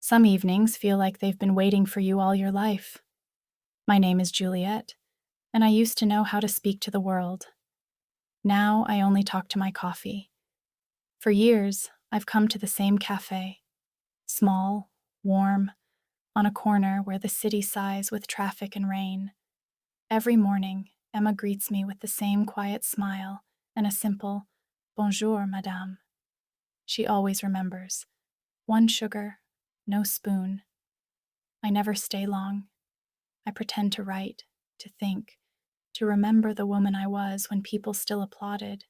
Some evenings feel like they've been waiting for you all your life. My name is Juliette, and I used to know how to speak to the world. Now I only talk to my coffee. For years, I've come to the same café, small, warm, on a corner where the city sighs with traffic and rain. Every morning, Emma greets me with the same quiet smile and a simple, "Bonjour, madame." She always remembers. One sugar, no spoon. I never stay long. I pretend to write, to think, to remember the woman I was when people still applauded.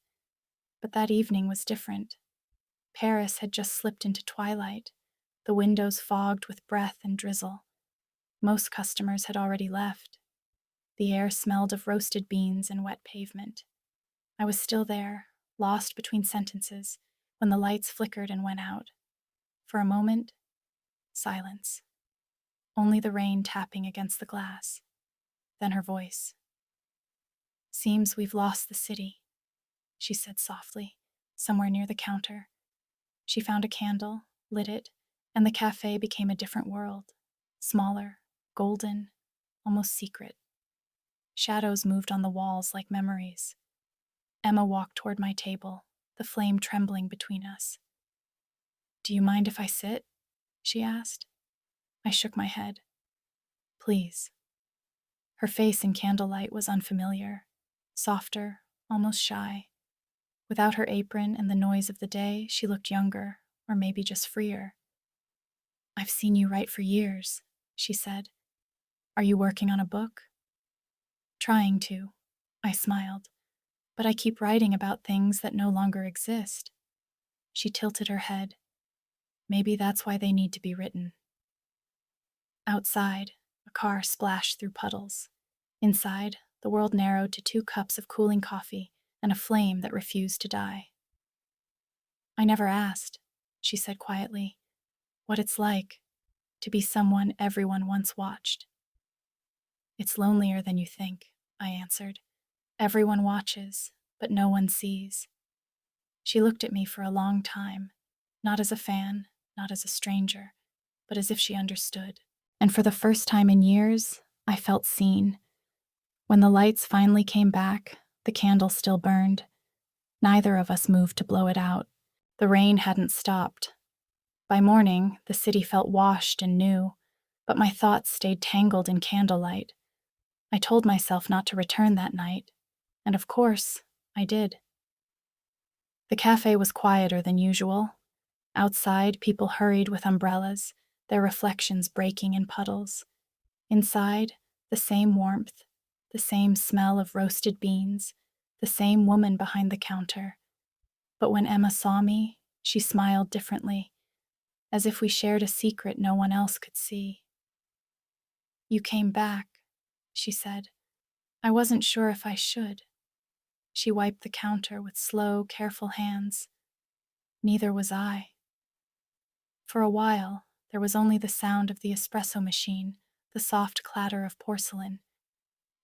But that evening was different. Paris had just slipped into twilight, the windows fogged with breath and drizzle. Most customers had already left. The air smelled of roasted beans and wet pavement. I was still there, lost between sentences, when the lights flickered and went out. For a moment, silence. Only the rain tapping against the glass. Then her voice. "Seems we've lost the city," she said softly, somewhere near the counter. She found a candle, lit it, and the cafe became a different world. Smaller, golden, almost secret. Shadows moved on the walls like memories. Emma walked toward my table, the flame trembling between us. "Do you mind if I sit?" she asked. I shook my head. "Please." Her face in candlelight was unfamiliar, softer, almost shy. Without her apron and the noise of the day, she looked younger, or maybe just freer. "I've seen you write for years," she said. "Are you working on a book?" "Trying to," I smiled. "But I keep writing about things that no longer exist." She tilted her head. "Maybe that's why they need to be written." Outside, a car splashed through puddles. Inside, the world narrowed to 2 cups of cooling coffee and a flame that refused to die. "I never asked," she said quietly, "what it's like to be someone everyone once watched." "It's lonelier than you think," I answered. "Everyone watches, but no one sees." She looked at me for a long time, not as a fan, not as a stranger, but as if she understood. And for the first time in years, I felt seen. When the lights finally came back, the candle still burned. Neither of us moved to blow it out. The rain hadn't stopped. By morning, the city felt washed and new, but my thoughts stayed tangled in candlelight. I told myself not to return that night, and of course, I did. The cafe was quieter than usual. Outside, people hurried with umbrellas, their reflections breaking in puddles. Inside, the same warmth, the same smell of roasted beans, the same woman behind the counter. But when Emma saw me, she smiled differently, as if we shared a secret no one else could see. "You came back," she said. "I wasn't sure if I should." She wiped the counter with slow, careful hands. Neither was I. For a while, there was only the sound of the espresso machine, the soft clatter of porcelain.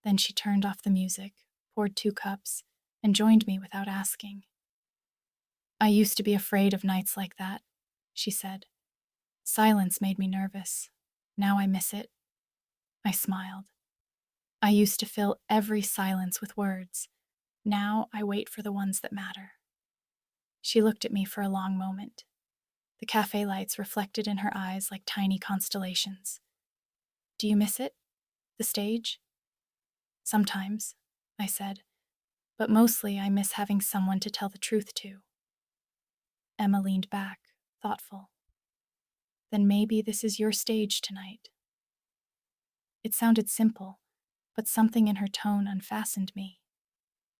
Then she turned off the music, poured 2 cups, and joined me without asking. "I used to be afraid of nights like that," she said. "Silence made me nervous. Now I miss it." I smiled. "I used to fill every silence with words. Now I wait for the ones that matter." She looked at me for a long moment. The cafe lights reflected in her eyes like tiny constellations. "Do you miss it? The stage?" "Sometimes," I said, "but mostly I miss having someone to tell the truth to." Emma leaned back, thoughtful. "Then maybe this is your stage tonight." It sounded simple, but something in her tone unfastened me.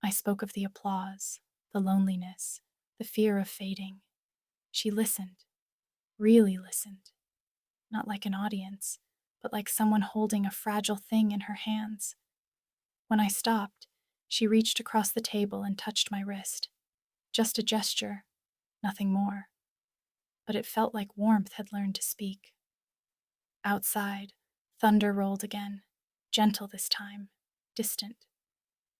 I spoke of the applause, the loneliness, the fear of fading. She listened, really listened, not like an audience, but like someone holding a fragile thing in her hands. When I stopped, she reached across the table and touched my wrist. Just a gesture, nothing more. But it felt like warmth had learned to speak. Outside, thunder rolled again, gentle this time, distant.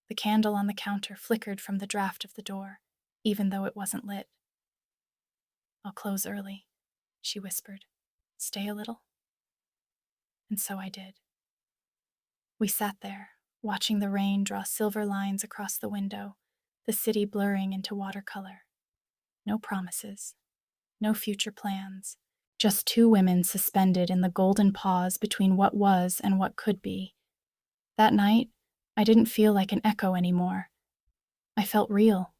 The candle on the counter flickered from the draft of the door, even though it wasn't lit. "I'll close early," she whispered. stay a little? And so I did. We sat there, watching the rain draw silver lines across the window, the city blurring into watercolor. No promises, no future plans, just two women suspended in the golden pause between what was and what could be. That night, I didn't feel like an echo anymore. I felt real,